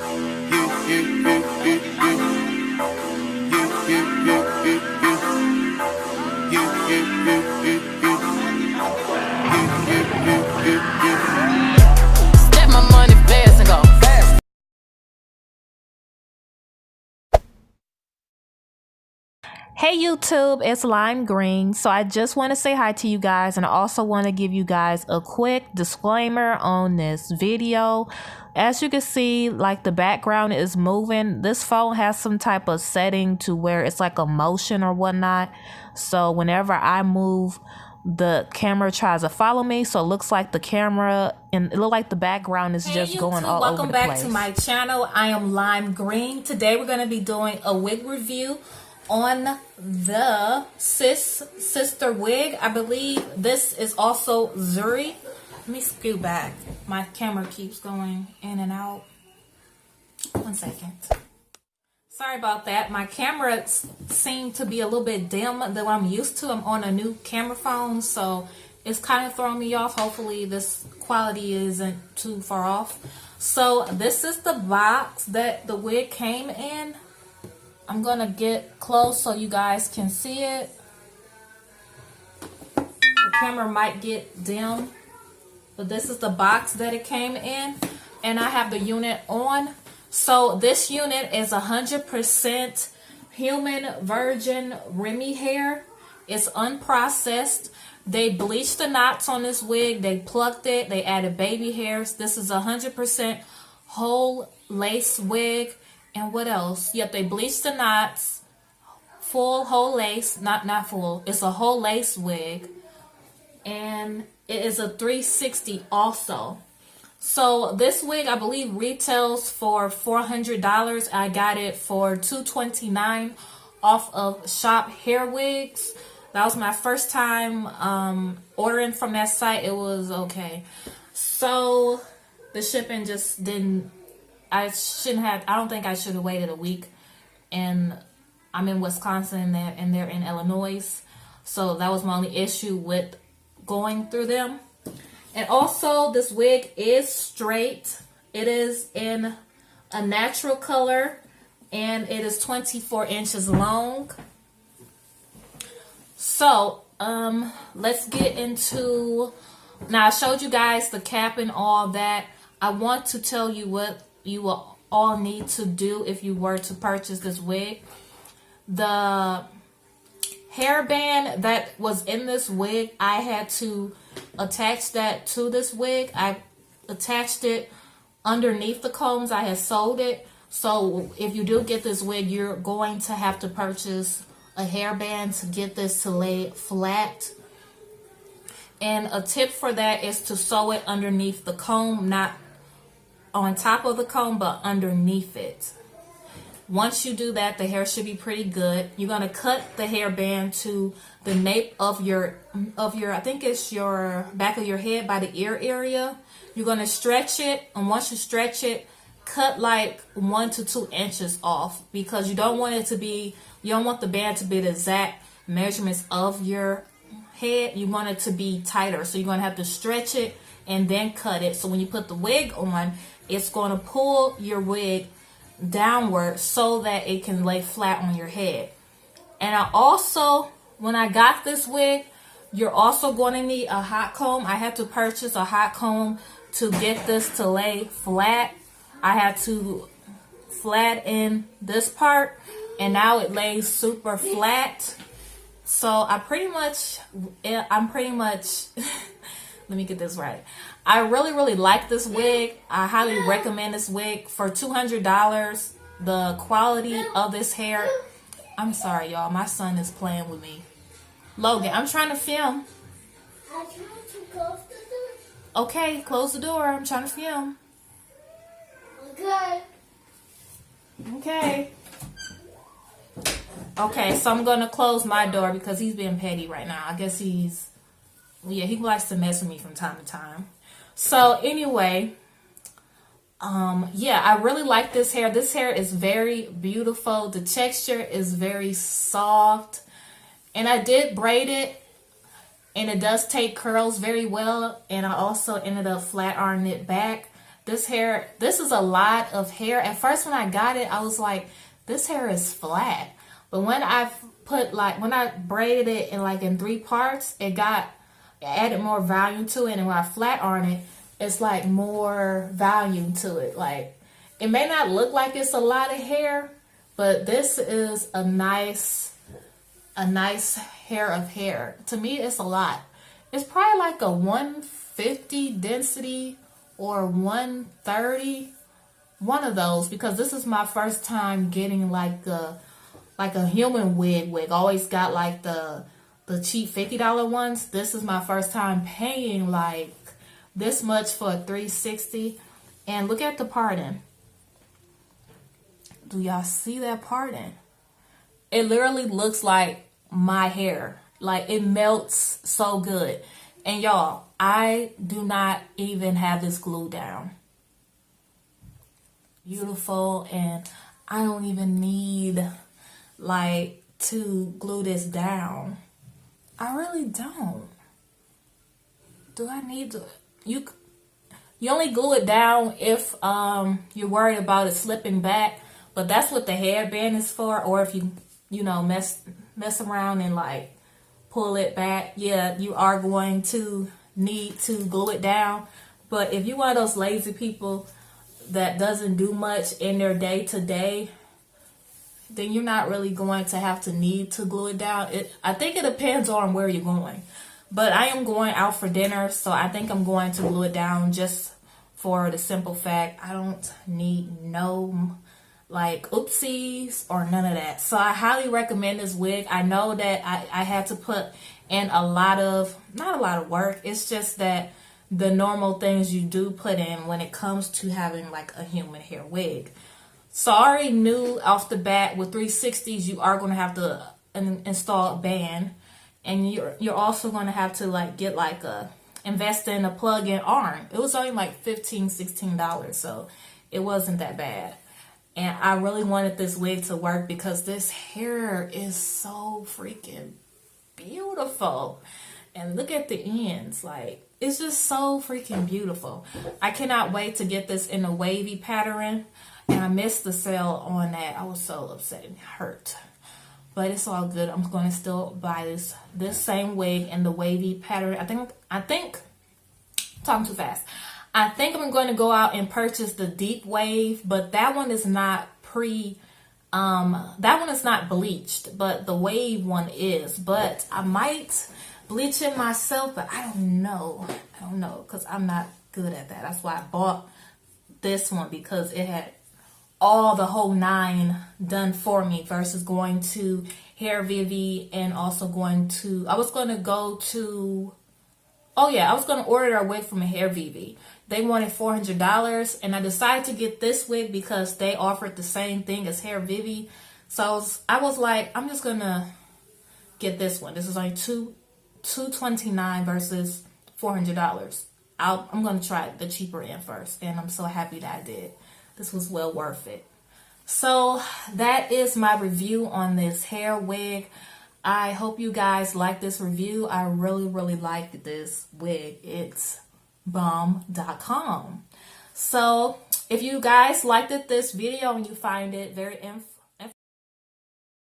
Step my money fast and go fast. Hey YouTube, it's Lime Green. So I just want to say hi to you guys, and I also want to give you guys a quick disclaimer on this video. As you can see, like the background is moving. This phone has some type of setting to where it's like a motion or whatnot. So whenever I move, the camera tries to follow me. So it looks like the camera and it looks like the background is just going all over the place. Welcome back to my channel. I am Lime Green. Today we're going to be doing a wig review on the Sis sister wig. I believe this is also Zury. Let me scoot back. My camera keeps going in and out. 1 second. Sorry about that. My camera seemed to be a little bit dim than what I'm used to. I'm on a new camera phone, so it's kind of throwing me off. Hopefully this quality isn't too far off. So this is the box that the wig came in. I'm gonna get close so you guys can see it. The camera might get dim, but this is the box that it came in, and I have the unit on. So this unit is 100% human virgin Remy hair. It's unprocessed. They bleached the knots on this wig. They plucked it. They added baby hairs. This is 100% whole lace wig. And what else? Yep, they bleached the knots. Full whole lace. Not full. It's a whole lace wig. And it is a 360 also. So this wig, I believe, retails for $400. I got it for $229 off of Shop Hair Wigs. That was my first time ordering from that site. It was okay. So the shipping just didn't. I don't think I should have waited a week. And I'm in Wisconsin and they're in Illinois. So that was my only issue with going through them. And also, this wig is straight. It is in a natural color, and it is 24 inches long. So, let's get into, now I showed you guys the cap and all that. I want to tell you what you will all need to do if you were to purchase this wig. The hairband that was in this wig, I had to attach that to this wig. I attached it underneath the combs. I had sewed it. So if you do get this wig, you're going to have to purchase a hairband to get this to lay flat. And a tip for that is to sew it underneath the comb, not on top of the comb, but underneath it. Once you do that, the hair should be pretty good. You're going to cut the hairband to the nape of your, I think it's your back of your head by the ear area. You're going to stretch it. And once you stretch it, cut like 1 to 2 inches off, because you don't want it to be, you don't want the band to be the exact measurements of your head. You want it to be tighter. So you're going to have to stretch it and then cut it. So when you put the wig on, it's going to pull your wig downward so that it can lay flat on your head. And I also, when I got this wig, you're also going to need a hot comb. I had to purchase a hot comb to get this to lay flat. I had to flatten this part, and now it lays super flat. So I'm pretty much let me get this right. I really like this wig. I highly recommend this wig for $200. The quality of this hair. I'm sorry, y'all. My son is playing with me. Logan, I'm trying to film. I'm trying to close the door. Okay, close the door. I'm trying to film. Okay. Okay. Okay, so I'm going to close my door because he's being petty right now. I guess he likes to mess with me from time to time. So anyway, yeah, I really like this hair. This hair is very beautiful. The texture is very soft. And I did braid it, and it does take curls very well. And I also ended up flat ironing it back. This is a lot of hair. At first when I got it, I was like, this hair is flat. But when I braided it in 3 parts, it added more volume to it. And when I flat iron it, it's like more volume to it. Like, it may not look like it's a lot of hair, but this is a nice hair of hair. To me, it's a lot. It's probably like a 150 density or 130, one of those, because this is my first time getting like a human wig. I always got like the cheap $50 ones. This is my first time paying like this much for a 360. And look at the parting. Do y'all see that parting? It literally looks like my hair. Like, it melts so good. And y'all, I do not even have this glued down. Beautiful. And I don't even need like to glue this down. I really don't. Do I need to? You only glue it down if you're worried about it slipping back. But that's what the hairband is for. Or if you know, mess around and like pull it back, yeah, you are going to need to glue it down. But if you're one of those lazy people that doesn't do much in their day-to-day, then you're not really going to have to need to glue it down. I think it depends on where you're going. But I am going out for dinner, so I think I'm going to glue it down just for the simple fact I don't need no like oopsies or none of that. So I highly recommend this wig. I know that I had to put in not a lot of work. It's just that the normal things you do put in when it comes to having like a human hair wig. So I already knew off the bat with 360s you are going to have to install a band, and you're also going to have to like get like invest in a plug-in arm. It was only like $15-16, so it wasn't that bad. And I really wanted this wig to work because this hair is so freaking beautiful. And look at the ends. Like, it's just so freaking beautiful. I cannot wait to get this in a wavy pattern. And I missed the sale on that. I was so upset and hurt. But it's all good. I'm going to still buy this same wig in the wavy pattern. I think, talking too fast. I think I'm going to go out and purchase the deep wave, but that one is not that one is not bleached, but the wave one is. But I might bleach it myself, but I don't know. Because I'm not good at that. That's why I bought this one, because it had the whole 9 done for me versus going to Hair Vivi and also I was going to order a wig from Hair Vivi. They wanted $400, and I decided to get this wig because they offered the same thing as Hair Vivi. So I was like, I'm just gonna get this one. This is only $229 versus $400. I'm gonna try the cheaper end first, and I'm so happy that I did. This was well worth it. So that is my review on this hair wig. I hope you guys like this review. I really, really like this wig. It's bomb.com. So if you guys liked this video and you find it very informative,